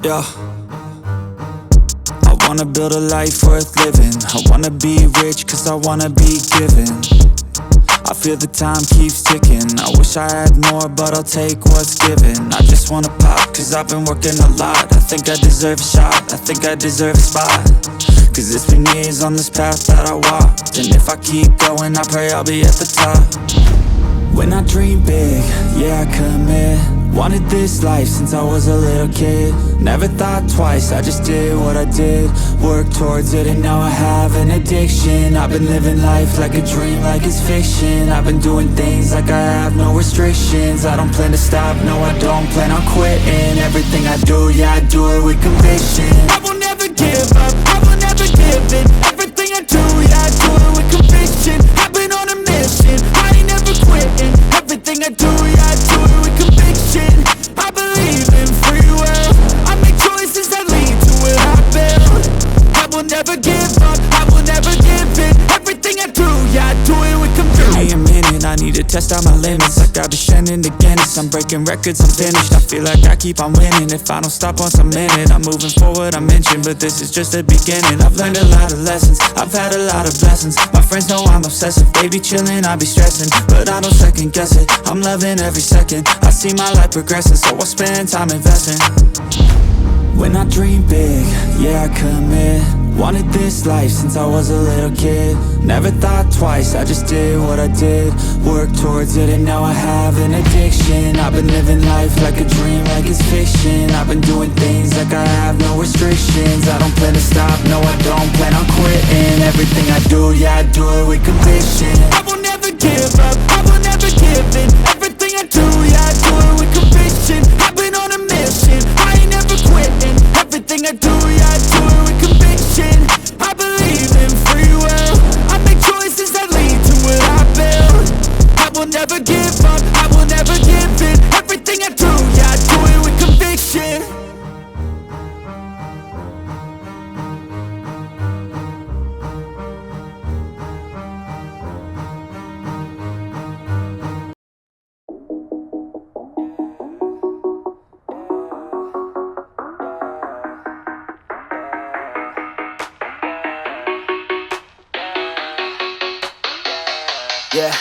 Yeah. I wanna build a life worth living. I wanna be rich cause I wanna be given. I feel the time keeps ticking. I wish I had more but I'll take what's given. I just wanna pop cause I've been working a lot. I think I deserve a shot, I think I deserve a spot. Cause it's been years on this path that I walked, and if I keep going I pray I'll be at the top. When I dream big, yeah I commit. Wanted this life since I was a little kid. Never thought twice, I just did what I did. Worked towards it and now I have an addiction. I've been living life like a dream, like it's fiction. I've been doing things like I have no restrictions. I don't plan to stop, no I don't plan on quitting. Everything I do, yeah I do it with conviction. I will never give up, I will never give in. Everything I do, yeah I do it with conviction. I've been on a mission, I ain't never quitting. Everything I do, yeah I do it with conviction. I believe in free will. I make choices that lead to what I build. I will never give up, I will never give in. Everything I do, yeah I do it with conviction. Give me a minute, I need to test out my limits. I got descending to Guinness, I'm breaking records, I'm finished. I feel like I keep on winning. If I don't stop once I'm in it, I'm moving forward, I mentioned. But this is just the beginning. I've learned a lot of lessons, I've had a lot of blessings. My friends know I'm obsessive, they be chilling, I be stressing. But I don't second guess it, I'm loving every second. I see my life progressing, so I spend time investing. When I dream big, yeah I commit. Wanted this life since I was a little kid. Never thought twice, I just did what I did. Worked towards it and now I have an addiction. I've been living life like a dream, like it's fiction. I've been doing things like I have no restrictions. I don't plan to stop, no I don't plan on quitting. Everything I do, yeah I do it with conviction. I will never give up, I will never give in. Everything I do, yeah I do it with conviction. I've been on a mission, I ain't never quitting. Everything I do, yeah I do it with conviction. I believe in free will. I make choices that lead to what I build. I will never give up, I will never give in. Everything I do, yeah I do it with conviction. Yeah,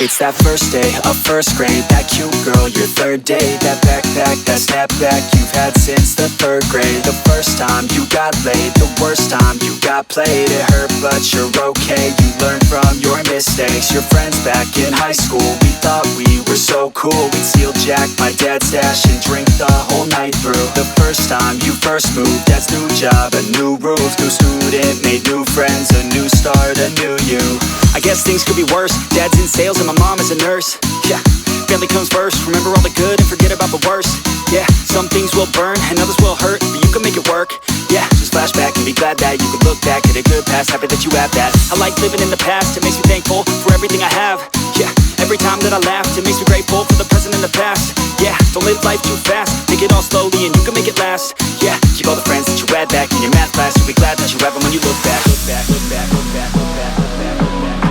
it's that first day of first grade. That cute girl, your third day. That backpack, that snapback you've had since the third grade. The first time you got laid, the worst time you got played. It hurt but you're okay, you learn from your mistakes. Your friends back in high school, we thought we were so cool. We'd steal Jack, my dad's stash, and drink the whole night through. The first time you first moved, dad's new job, a new rules. New student, made new friends, a new start, a new you. I guess things could be worse. Dad's in sales and my mom is a nurse. Yeah, family comes first. Remember all the good and forget about the worst. Yeah, some things will burn and others will hurt, but you can make it work. Yeah, just flash back and be glad that you can look back at a good past. Happy that you have that. I like living in the past, it makes me thankful for everything I have. Yeah, every time that I laugh, it makes me grateful for the present and the past. Yeah, don't live life too fast, take it all slowly and you can make it last. Yeah, keep all the friends that you had back in your math class. You'll be glad that you have them when you look back. Look back, look back, look back, look back, look back, look back.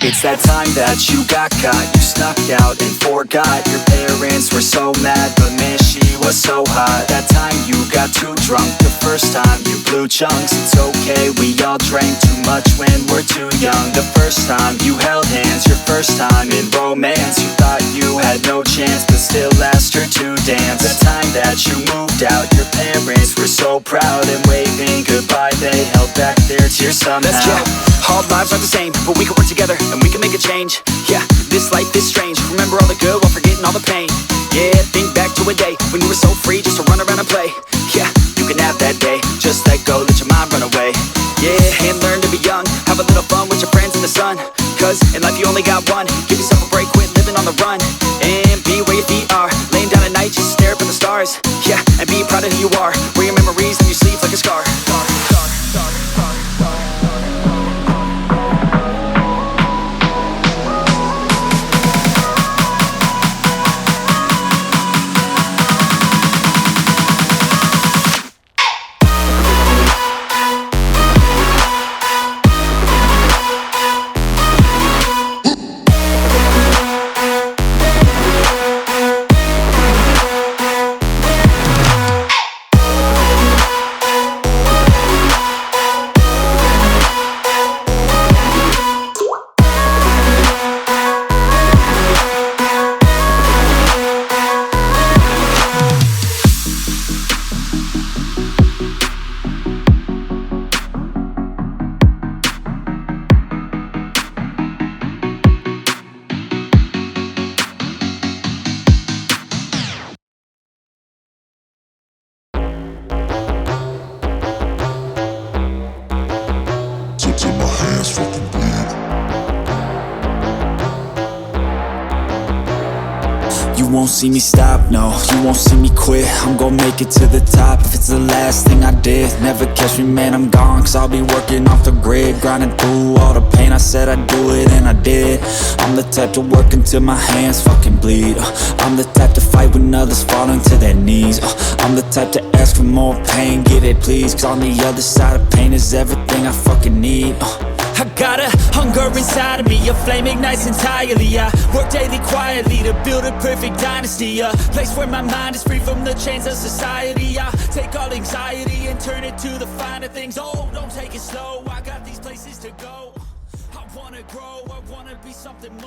It's that time that you got caught. You snuck out and forgot. Your parents were so mad, but man, she was so hot. That time you got too drunk, the first time you blew chunks. It's okay, we all drank too much when we're too young. The first time you held hands, your first time in romance. You thought you had no chance, but still asked her to dance. The time that you moved out, your parents were so proud, and waving goodbye, they held back their tears somehow. All lives are the same, but we can work together and we can make a change. Yeah, this life is strange. Remember all the good while forgetting all the pain. Yeah, think back to a day when you were so free just to run around and play. Yeah, you can have that day, just let go, let your mind run away. Yeah, and learn to be young, have a little fun with your friends in the sun. Cause in life you only got one, give yourself a break, quit living on the run. And be where your feet are, laying down at night, just stare up at the stars. Yeah, and be proud of who you are, wear your memories on your sleeve like a scar. You won't see me stop, no, you won't see me quit. I'm gon' make it to the top if it's the last thing I did. Never catch me, man, I'm gone, cause I'll be working off the grid. Grinding through all the pain, I said I'd do it and I did. I'm the type to work until my hands fucking bleed. I'm the type to fight when others falling to their knees. I'm the type to ask for more pain, get it please. Cause on the other side of pain is everything I fucking need. I got a hunger inside of me, a flame ignites entirely. I work daily quietly to build a perfect dynasty. A place where my mind is free from the chains of society. I take all anxiety and turn it to the finer things. Oh, don't take it slow, I got these places to go. I wanna grow, I wanna be something more.